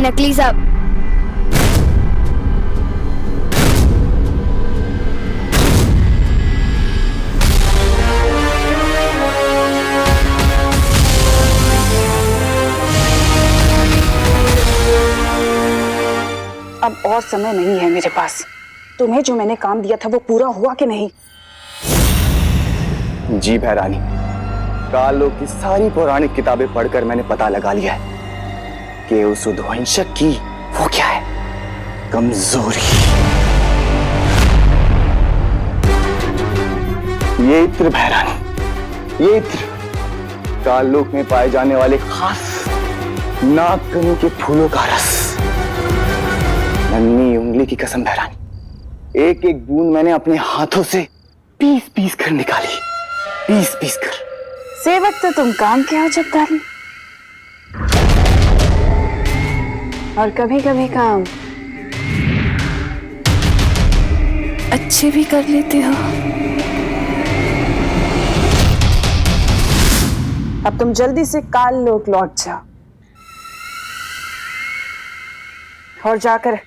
नकली सांप। अब और समय नहीं है मेरे पास। तुम्हें जो मैंने काम दिया था वो पूरा हुआ कि नहीं? जी भैरानी, कालों की सारी पौराणिक किताबें पढ़कर मैंने पता लगा लिया है कि उस उद्वंशक की वो क्या है, कमजोरी। ये इत्र भैरानी, ये इत्र काललोक में पाए जाने वाले खास नागकनी के फूलों का रस। नन्ही उंगली की कसम भैरानी, एक एक बूंद मैंने अपने हाथों से पीस पीस कर निकाली, पीस पीस कर। सेवक तो तुम काम के हो जगदारी, और कभी कभी काम अच्छे भी कर लेते हो। अब तुम जल्दी से काल लोक लौट जाओ और जाकर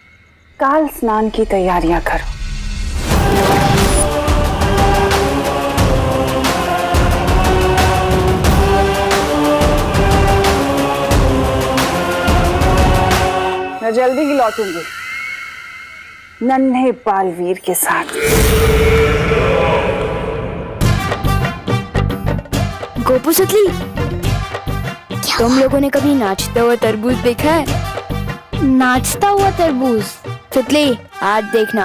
काल स्नान की तैयारियां करो। मैं जल्दी ही लौटूंगी नन्हे बालवीर के साथ। गोपू सुतली, तुम लोगों ने कभी नाचता हुआ तरबूज देखा है? नाचता हुआ तरबूज? सुतली, आज देखना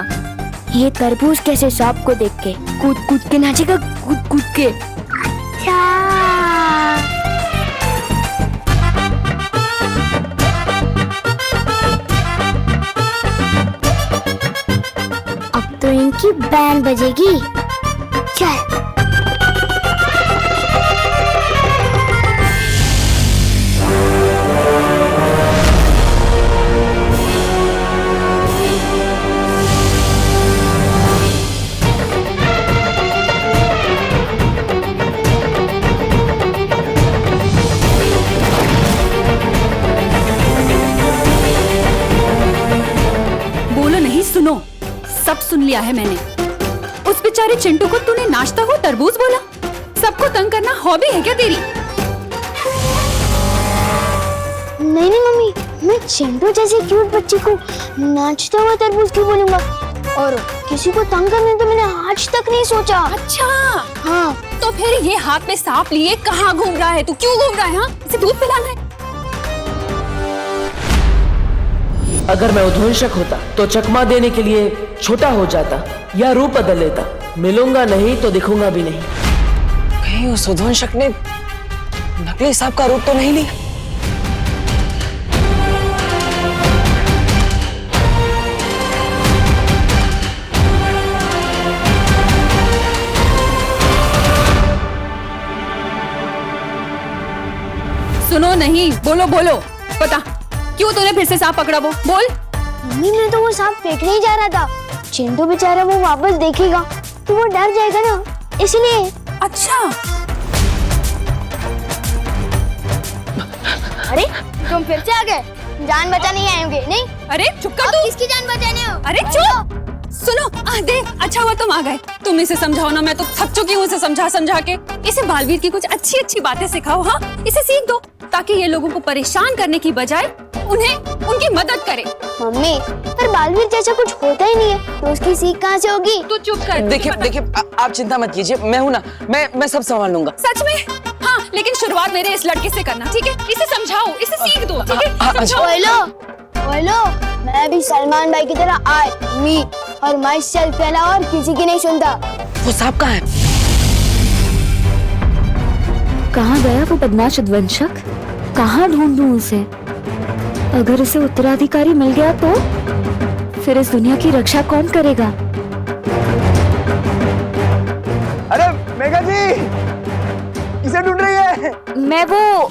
ये तरबूज कैसे सांप को देख के कूद कूद के नाचेगा, कूद कूद के। अच्छा। अब तो इनकी बैंड बजेगी। चल। सुनो, सब सुन लिया है मैंने। उस बेचारे चिंटू को तूने नाचता हुआ तरबूज बोला? सबको तंग करना हॉबी है क्या तेरी? नहीं नहीं मम्मी, मैं चिंटू जैसे क्यूट बच्चे को नाचता हुआ तरबूज क्यों बोलूंगा? और किसी को तंग करने तो मैंने आज तक नहीं सोचा। अच्छा हाँ, तो फिर ये हाथ में सांप लिए कहाँ घूम रहा है? तू क्यों घूम रहा है? हाँ, इसे दूध पिलाना है। अगर मैं उद्वंशक होता तो चकमा देने के लिए छोटा हो जाता या रूप बदल लेता। मिलूंगा नहीं तो दिखूंगा भी नहीं। कहीं उस उद्वंशक ने नकली सांप का रूप तो नहीं लिया? सुनो नहीं, बोलो बोलो, पता क्यों तूने फिर से सांप पकड़ा? वो बोल। मम्मी, मैं तो वो सांप फेंकने ही जा रहा था। चिंटू बेचारा वो वापस देखेगा तो वो डर जाएगा ना, इसलिए। अच्छा। अरे तुम फिर से आ गए? जान बचाने ही आए होंगे, नहीं? अरे चुप कर तू। किसकी जान बचाने हो? अरे चुप। सुनो, देख, अच्छा हुआ तुम आ गए। तुम इसे समझाओ ना, मैं तो थक चुकी हूँ इसे समझा समझा के। इसे बालवीर की कुछ अच्छी अच्छी बातें सिखाओ। हाँ, इसे सीख दो ताकि ये लोगों को परेशान करने की बजाय उन्हें उनकी मदद करे। मम्मी, पर बालवीर जैसा कुछ होता ही नहीं है तो उसकी सीख कहाँ से होगी? तू चुप कर। देखिए आप चिंता मत कीजिए, मैं हूँ ना, मैं सब संभाल लूंगा। सच में? हाँ, लेकिन शुरुआत मेरे इस लड़के से करना, ठीक है? इसे समझाओ, इसे सीख दो, ठीक है? समझाओ। बोलो, मैं भी सलमान भाई की तरह आई मी और माई सेल्फ के अलावा और किसी की नहीं सुनता। वो सांप कहाँ है? कहाँ गया वो बदमाश उद्वंशक? कहाँ ढूंढूं उसे? अगर उसे उत्तराधिकारी मिल गया तो फिर इस दुनिया की रक्षा कौन करेगा? अरे मेघा जी, इसे ढूंढ रही है। मैं वो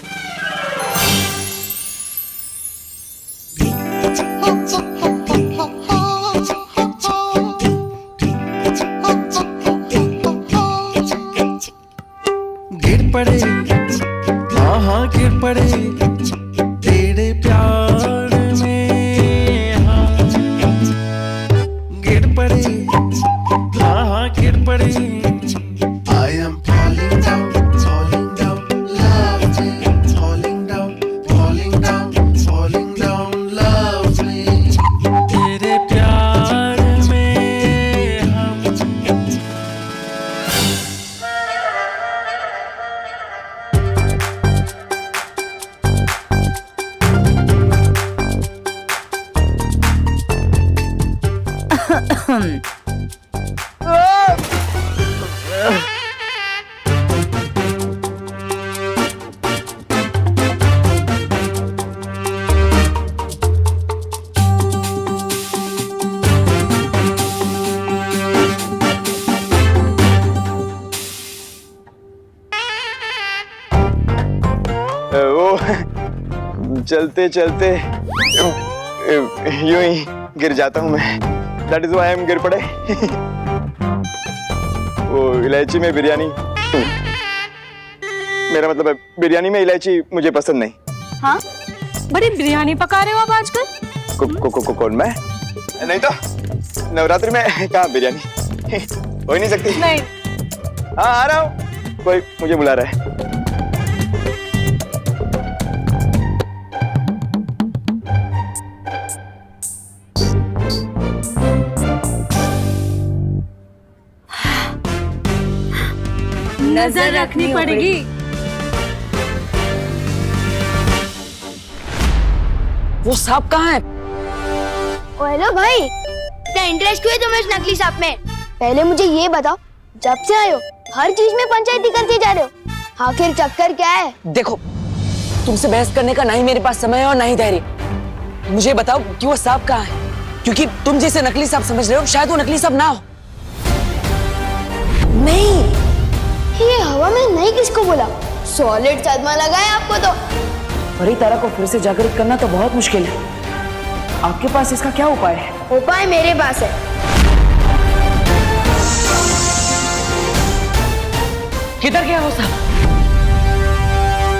गिर पड़े, हाँ हाँ गिर पड़े तेरे प्यार में। पड़े, हाँ हाँ गिर पड़े। I am falling down, falling down, love me, falling down, falling down, falling down, love me। तेरे प्यार में हम वो चलते चलते यूं ही गिर जाता हूँ मैं। That is why I am गिर पड़े। वो इलायची में बिरयानी, मेरा मतलब है बिरयानी में इलायची मुझे पसंद नहीं। हाँ, बड़ी बिरयानी पका रहे हो आप आजकल। कौन मैं? नहीं तो नवरात्रि में कहाँ बिरयानी हो ही नहीं सकती। नहीं। हाँ आ रहा हूँ, कोई मुझे बुला रहा है। नजर रखनी पड़ेगी। वो सांप कहाँ है? ओ हेलो भाई, इतना इंटरेस्ट क्यों है तुम्हें इस नकली सांप में? पहले मुझे ये बताओ, जब से आए हो हर चीज में पंचायती करते जा रहे हो, आखिर चक्कर क्या है? देखो, तुमसे बहस करने का ना ही मेरे पास समय है और ना ही धैर्य। मुझे बताओ कि वो सांप कहाँ है, क्योंकि तुम जैसे नकली सांप समझ रहे हो, शायद वो नकली सांप ना हो। नहीं, ये हवा में नहीं किसको बोला? सॉलिड सदमा लगा है आपको तो। परी तारा को फिर से जागृत करना तो बहुत मुश्किल है। आपके पास इसका क्या उपाय है? उपाय मेरे पास है। किधर गया वो सांप?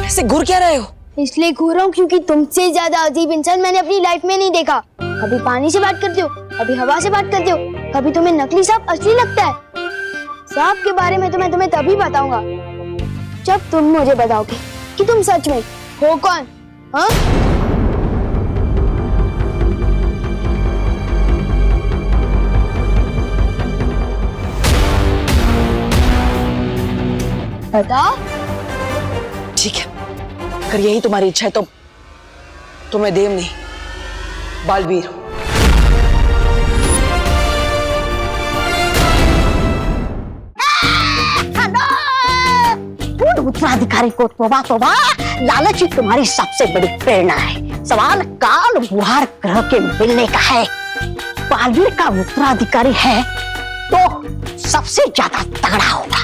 ऐसे घूर क्या रहे हो? इसलिए घूर रहा हूँ क्योंकि तुमसे ज्यादा अजीब इंसान मैंने अपनी लाइफ में नहीं देखा। कभी पानी से बात करते हो, कभी हवा से बात करते हो, कभी तुम्हें नकली सांप असली लगता है। सांप के बारे में तो मैं तुम्हें तभी बताऊंगा जब तुम मुझे बताओगे कि तुम सच में हो कौन। हाँ? बताओ। ठीक है, अगर यही तुम्हारी इच्छा है तो मैं देव नहीं, बालवीर हूं। उत्तराधिकारी को तोबा तोबा, लालच ही तुम्हारी सबसे बड़ी प्रेरणा है। सवाल काल बुहार ग्रह के मिलने का है। बालवीर का उत्तराधिकारी है तो सबसे ज्यादा तगड़ा होगा,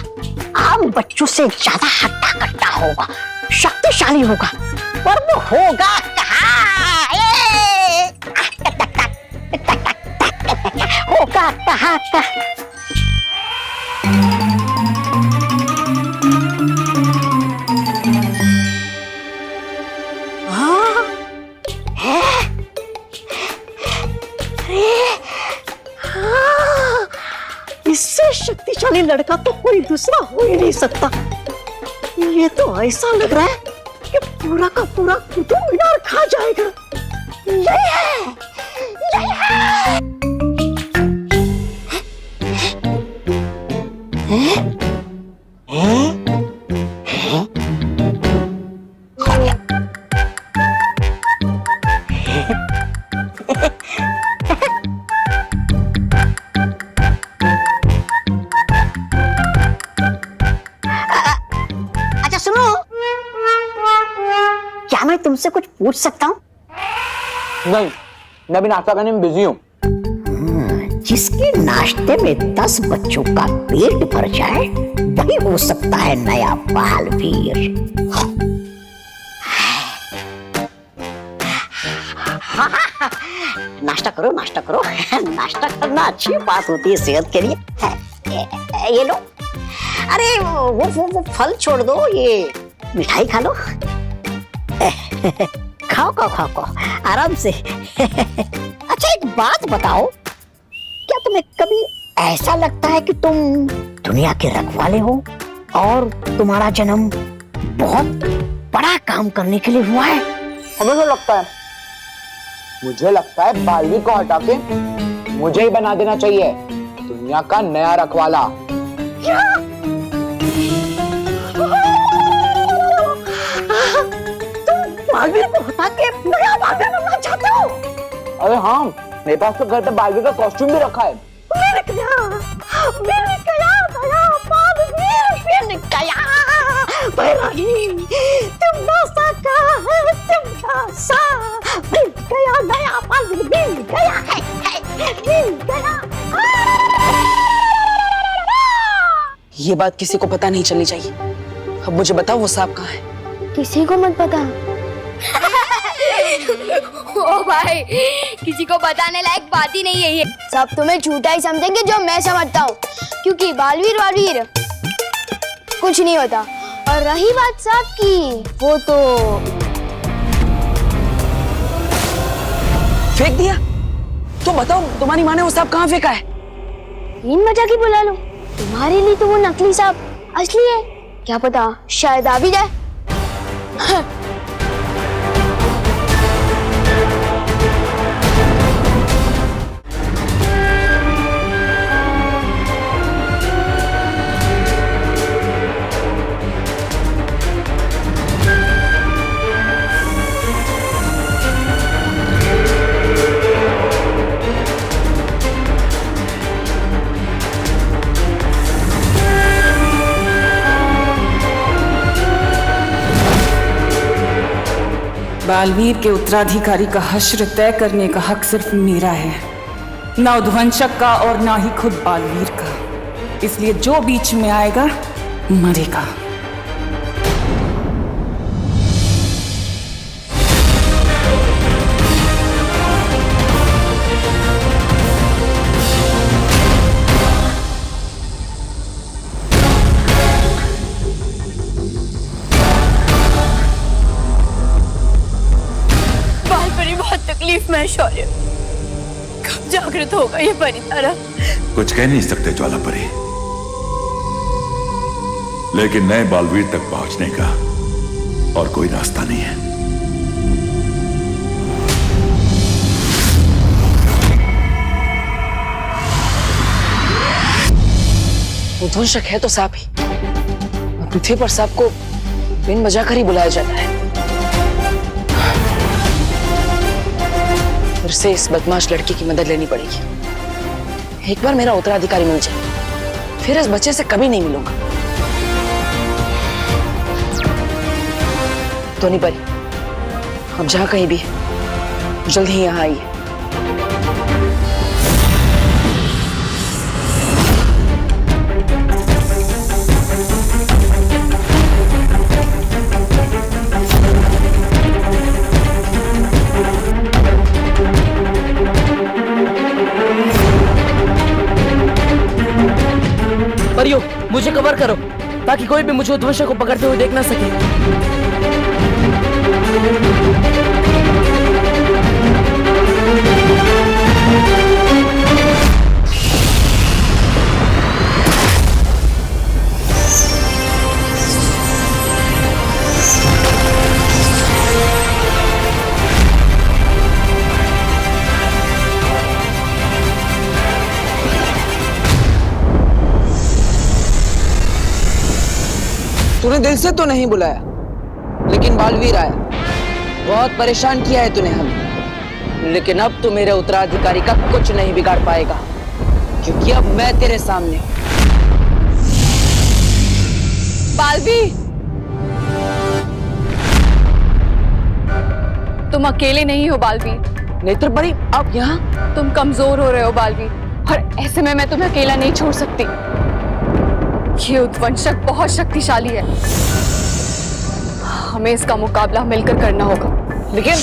आम बच्चों से ज्यादा हट्टा कट्टा होगा, शक्तिशाली होगा, पर वो होगा कहाँ? होगा कहाँ का? इससे शक्तिशाली लड़का तो कोई दूसरा हो ही नहीं सकता। ये तो ऐसा लग रहा है कि पूरा का पूरा कुतुब मीनार खा जाएगा। यही है, यही है। मैं तुमसे कुछ पूछ सकता हूँ? नहीं, मैं भी नाश्ता करने में बिजी हूँ। जिसके नाश्ते में 10 बच्चों का पेट भर जाए वही हो सकता है नया बालवीर। नाश्ता करो, नाश्ता करो। नाश्ता करना अच्छी बात होती है सेहत के लिए। ये लो। अरे वो फल छोड़ दो, ये मिठाई खा लो। खाओ आराम से। अच्छा एक बात बताओ, क्या तुम्हें कभी ऐसा लगता है कि तुम दुनिया के रखवाले हो और तुम्हारा जन्म बहुत बड़ा काम करने के लिए हुआ है? हमें तो लगता है, मुझे लगता है बालवीर को हटा के मुझे ही बना देना चाहिए दुनिया का नया रखवाला। क्या? तुम बालवीर को हटा के नया बालवीर बनना चाहते हो? अरे हाँ, मेरे पास तो घर पे बालवीर का कॉस्ट्यूम भी रखा है। मिल गया बालवीर मिल गया। बैरागी, तुम सा मिल गया, नया बालवीर मिल गया है, मिल गया। ये बात किसी को पता नहीं चलनी चाहिए। अब मुझे बताओ वो सांप कहाँ है? किसी को मत पता। ओ भाई, किसी को बताने लायक बात ही नहीं है ये। सब तुम्हें झूठा ही समझेंगे जो मैं समझता हूँ, क्योंकि बालवीर कुछ नहीं होता। और रही बात सांप की, वो तो फेंक दिया। तो बताओ तुम्हारी माँ ने वो सांप कहाँ फेंका है? इन मजा की बुला लो। तुम्हारे लिए तो वो नकली सांप असली है, क्या पता शायद आ भी जाए। बालवीर के उत्तराधिकारी का हश्र तय करने का हक सिर्फ मेरा है, ना उद्वंशक का और ना ही खुद बालवीर का। इसलिए जो बीच में आएगा मरेगा। तकलीफ में शौर्य, कब जागृत होगा ये परितारा? कुछ कह नहीं सकते ज्वाला परी, लेकिन नए बालवीर तक पहुंचने का और कोई रास्ता नहीं है। उद्वंशक है तो सांप ही, पृथ्वी पर सांप को बिन बजाकर ही बुलाया जाता है। फिर से इस बदमाश लड़की की मदद लेनी पड़ेगी। एक बार मेरा उत्तराधिकारी मिल जाए, फिर इस बच्चे से कभी नहीं मिलूंगा। तो नहीं परी, अब जहां कहीं भी है, जल्दी ही यहां आइए। परियो, मुझे कवर करो ताकि कोई भी मुझे उद्वंशक को पकड़ते हुए देख ना सके। तूने दिल से तो नहीं बुलाया, लेकिन बालवीर आया। बहुत परेशान किया है तूने हमें, लेकिन अब तो मेरे उत्तराधिकारी का कुछ नहीं बिगाड़ पाएगा, क्योंकि अब मैं तेरे सामने हूं। बालवीर, तुम अकेले नहीं हो बालवीर। नेत्र परी, अब यहाँ तुम कमजोर हो रहे हो बालवीर, और ऐसे में मैं तुम्हें अकेला नहीं छोड़ सकती। ये उद्वंशक बहुत शक्तिशाली है, हमें इसका मुकाबला मिलकर करना होगा। लेकिन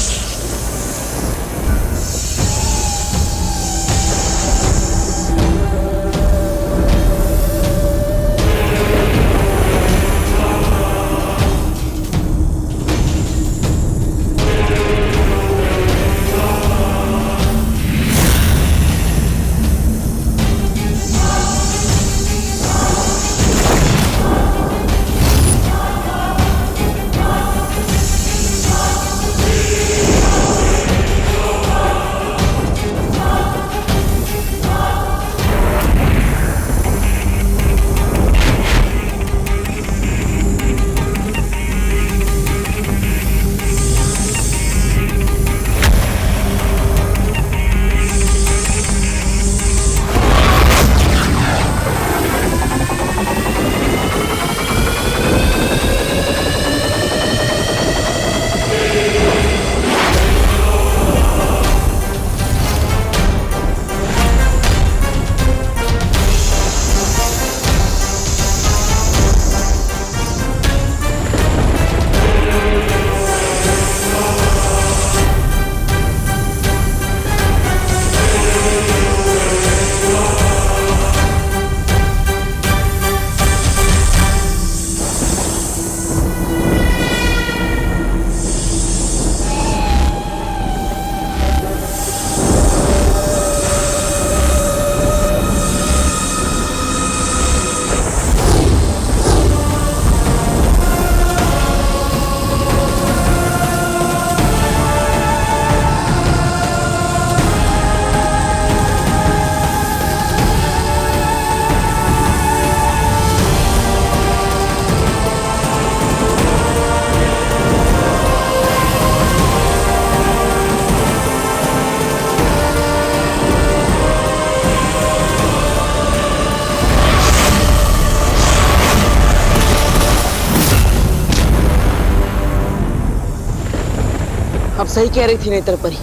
आप सही कह रही थी नेत्रपरी,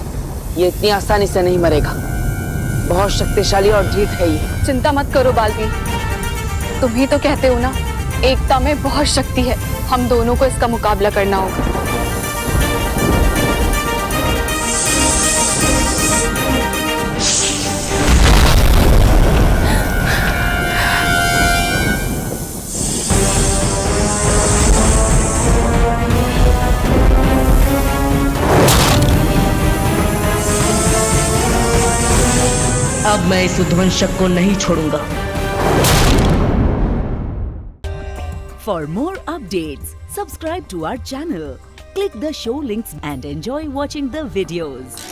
ये इतनी आसानी से नहीं मरेगा। बहुत शक्तिशाली और ढीठ है ये। चिंता मत करो बालवीर, तुम ही तो कहते हो ना, एकता में बहुत शक्ति है। हम दोनों को इसका मुकाबला करना होगा। अब मैं इस उद्वंशक को नहीं छोड़ूंगा। For more updates, subscribe to our channel, click the show links and enjoy watching the videos.